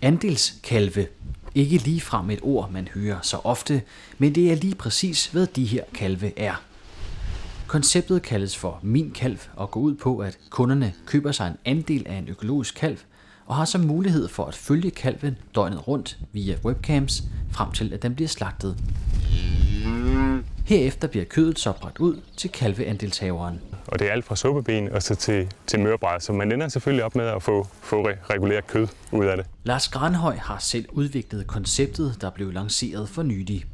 Andelskalve. Ikke ligefrem et ord, man hører så ofte, men det er lige præcis, hvad de her kalve er. Konceptet kaldes for Min Kalv og går ud på, at kunderne køber sig en andel af en økologisk kalv og har så mulighed for at følge kalven døgnet rundt via webcams, frem til at den bliver slagtet. Herefter bliver kødet så bragt ud til kalveandelshaveren. Og det er alt fra suppeben og så til mørbræd, så man ender selvfølgelig op med at få reguleret kød ud af det. Lars Granhøj har selv udviklet konceptet, der blev lanceret for nylig.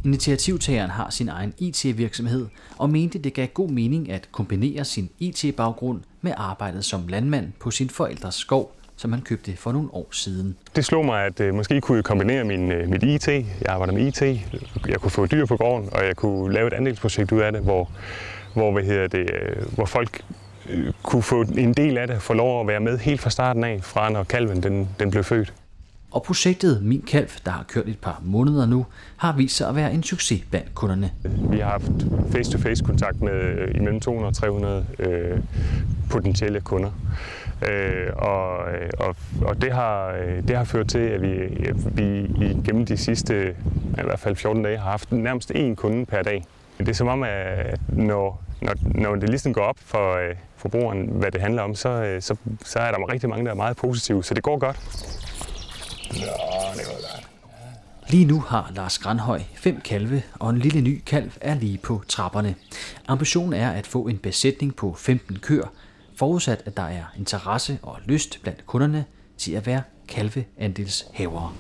Initiativtageren har sin egen IT-virksomhed og mente, det gav god mening at kombinere sin IT-baggrund med arbejdet som landmand på sin forældres skov, som han købte for nogle år siden. Det slog mig, at måske kunne jeg kombinere mit IT. Jeg arbejder med IT. Jeg kunne få dyr på gården, og jeg kunne lave et andelsprojekt ud af det, hvor folk kunne få en del af det, få lov at være med helt fra starten af, fra når kalven den blev født. Og projektet Min Kalv, der har kørt et par måneder nu, har vist sig at være en succes blandt kunderne. Vi har haft face-to-face kontakt med imellem 200 og 300 potentielle kunder. Og det har ført til, at vi igennem de sidste i hvert fald 14 dage har haft nærmest én kunde per dag. Det er som om, at når det ligesom går op for forbrugeren, hvad det handler om, så er der rigtig mange, der er meget positive, så det går godt. Ja, det var godt. Lige nu har Lars Granhøj 5 kalve, og en lille ny kalv er lige på trapperne. Ambitionen er at få en besætning på 15 køer, forudsat at der er interesse og lyst blandt kunderne til at være kalveandelshavere.